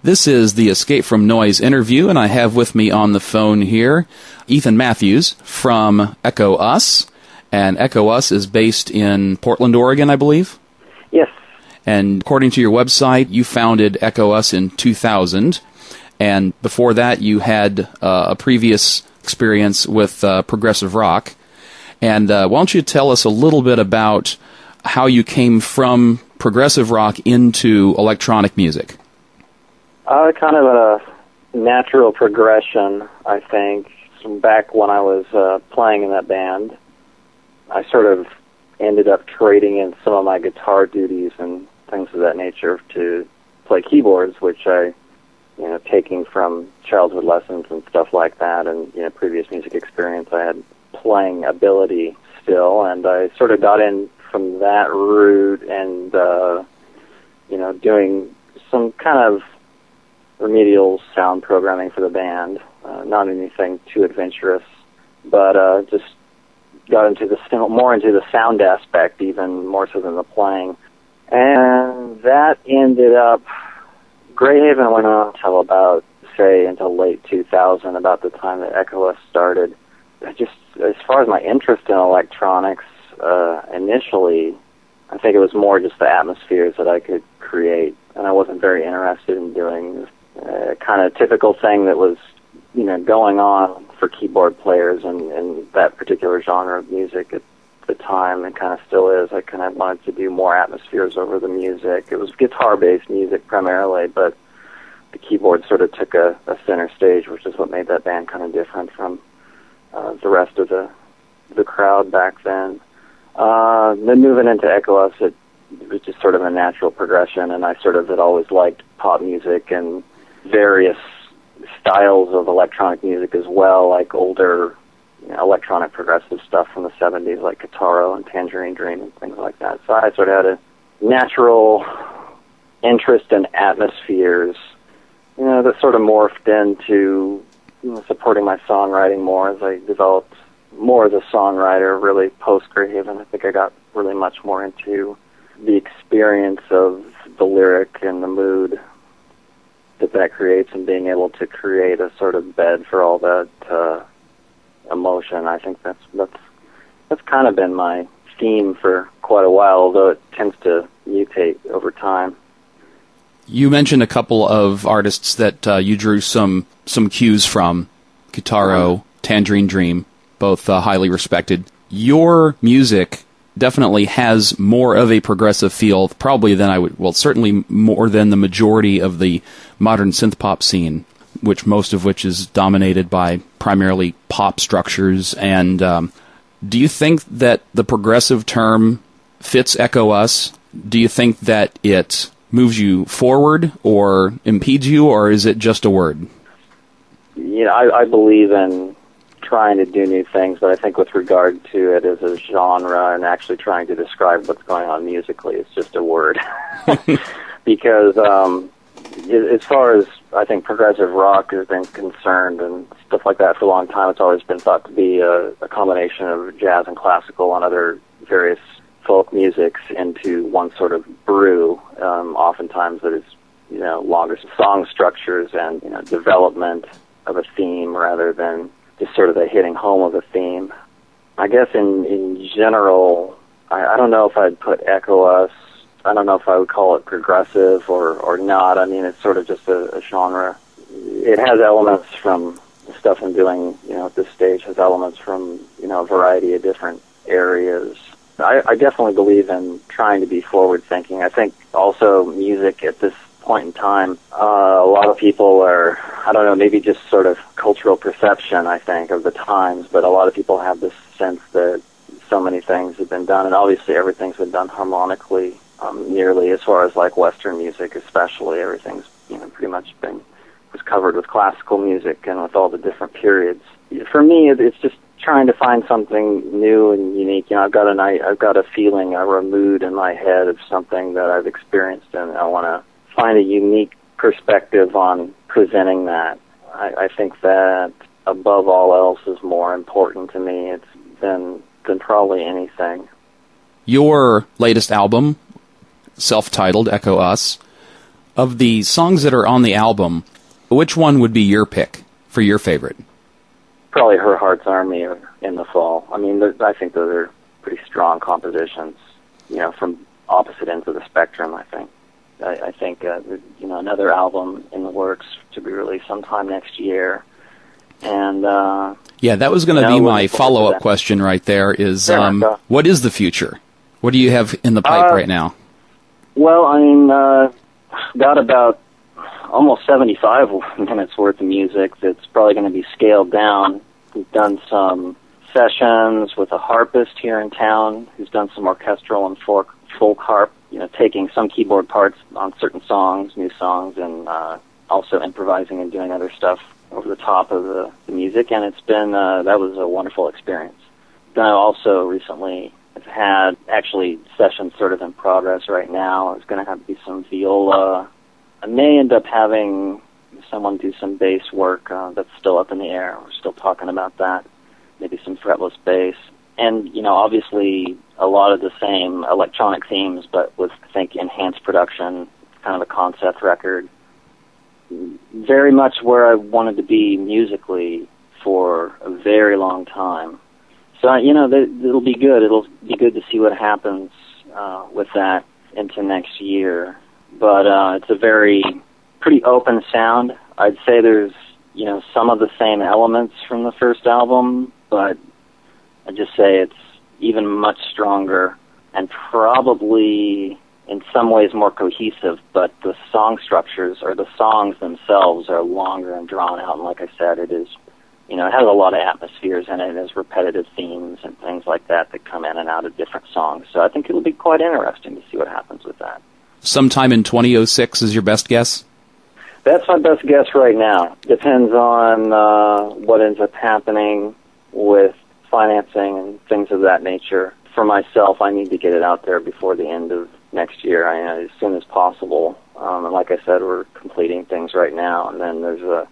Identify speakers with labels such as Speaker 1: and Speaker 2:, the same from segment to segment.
Speaker 1: This is the Escape from Noise interview, and I have with me on the phone here Ethan Matthews from Echo Us. And Echo Us is based in Portland, Oregon, I believe?
Speaker 2: Yes.
Speaker 1: And according to your website, you founded Echo Us in 2000. And before that, you had a previous experience with progressive rock. And why don't you tell us a little bit about how you came from progressive rock into electronic music?
Speaker 2: Kind of a natural progression, I think. From back when I was playing in that band, I sort of ended up trading in some of my guitar duties and things of that nature to play keyboards, which I, taking from childhood lessons and stuff like that, and previous music experience, I had playing ability still, and I sort of got in from that route and doing some kind of remedial sound programming for the band. Not anything too adventurous, but just got into more into the sound aspect, even more so than the playing. And that ended up, Greyhaven went on until about, until late 2000, about the time that Echo Us started. Just as far as my interest in electronics, initially, I think it was more just the atmospheres that I could create, and I wasn't very interested in doing kind of typical thing that was, going on for keyboard players in that particular genre of music at the time, and kind of still is. I kind of wanted to do more atmospheres over the music. It was guitar-based music primarily, but the keyboard sort of took a center stage, which is what made that band kind of different from the rest of the crowd back then. Then moving into Echo Us, it was just sort of a natural progression, and I sort of had always liked pop music and various styles of electronic music as well, like older electronic progressive stuff from the 70s, like Guitaro and Tangerine Dream and things like that. So I sort of had a natural interest in atmospheres, that sort of morphed into supporting my songwriting more as I developed more as a songwriter, really post-Greyhaven. I think I got really much more into the experience of the lyric and the mood that creates, and being able to create a sort of bed for all that emotion. I think that's kind of been my theme for quite a while, although it tends to mutate over time.
Speaker 1: You mentioned a couple of artists that you drew some cues from, Guitaro, Tangerine Dream, both highly respected. Your music definitely has more of a progressive feel, probably certainly more than the majority of the modern synth pop scene, most of which is dominated by primarily pop structures. And do you think that the progressive term fits Echo Us? Do you think that it moves you forward or impedes you, or is it just a word?
Speaker 2: I believe in trying to do new things, but I think with regard to it as a genre and actually trying to describe what's going on musically, it's just a word. Because as far as I think progressive rock has been concerned and stuff like that for a long time, it's always been thought to be a combination of jazz and classical and other various folk musics into one sort of brew. Oftentimes that is, longer song structures and development of a theme rather than just sort of the hitting home of a theme. I guess in general, I don't know if I'd put Echo Us, I don't know if I would call it progressive or not. I mean, it's sort of just a genre. It has elements from the stuff I'm doing, at this stage, has elements from, a variety of different areas. I definitely believe in trying to be forward-thinking. I think also music at this point in time, a lot of people are, I don't know, maybe just sort of cultural perception, I think, of the times, but a lot of people have this sense that so many things have been done, and obviously everything's been done harmonically, nearly, as far as like Western music especially. Everything's, pretty much was covered with classical music and with all the different periods. For me, it's just trying to find something new and unique. I've got a feeling or a mood in my head of something that I've experienced, and I want to find a unique perspective on presenting that. I think that above all else is more important to me than probably anything.
Speaker 1: Your latest album, self-titled Echo Us, Of the songs that are on the album, which one would be your pick for your favorite?
Speaker 2: Probably Her Heart's Army or In the Fall. I mean, I think those are pretty strong compositions, from opposite ends of the spectrum, I think. I think, another album in the works to be released sometime next year. And,
Speaker 1: yeah, that was going to be my follow-up question right there is, what is the future? What do you have in the pipe right now?
Speaker 2: Well, I mean, got about almost 75 minutes worth of music that's probably going to be scaled down. We've done some sessions with a harpist here in town who's done some orchestral and folk harp, taking some keyboard parts on certain songs, new songs, and also improvising and doing other stuff over the top of the music. And it's been, that was a wonderful experience. Then I also recently have had actually sessions sort of in progress right now. There's going to have to be some viola. I may end up having someone do some bass work that's still up in the air. We're still talking about that. Maybe some fretless bass. And, obviously a lot of the same electronic themes, but with, I think, enhanced production, kind of a concept record. Very much where I wanted to be musically for a very long time. So, it'll be good. It'll be good to see what happens with that into next year. But it's a pretty open sound. I'd say there's, some of the same elements from the first album, but I'd just say it's even much stronger and probably in some ways more cohesive, but the song structures or the songs themselves are longer and drawn out. And like I said, it is, it has a lot of atmospheres in it. It has repetitive themes and things like that come in and out of different songs. So I think it'll be quite interesting to see what happens with that.
Speaker 1: Sometime in 2006 is your best guess?
Speaker 2: That's my best guess right now. Depends on what ends up happening with financing and things of that nature. For myself, I need to get it out there before the end of next year, as soon as possible. And like I said, we're completing things right now, and then there's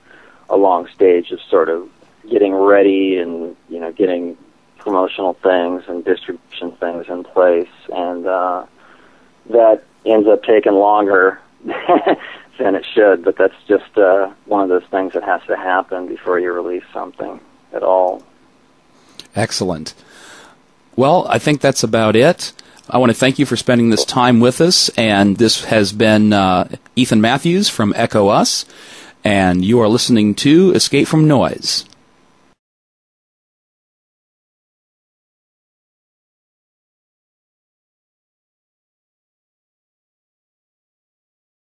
Speaker 2: a long stage of sort of getting ready and, getting promotional things and distribution things in place, and that ends up taking longer than it should, but that's just one of those things that has to happen before you release something at all.
Speaker 1: Excellent. Well, I think that's about it. I want to thank you for spending this time with us, and this has been Ethan Matthews from Echo Us, and you are listening to Escape from Noise.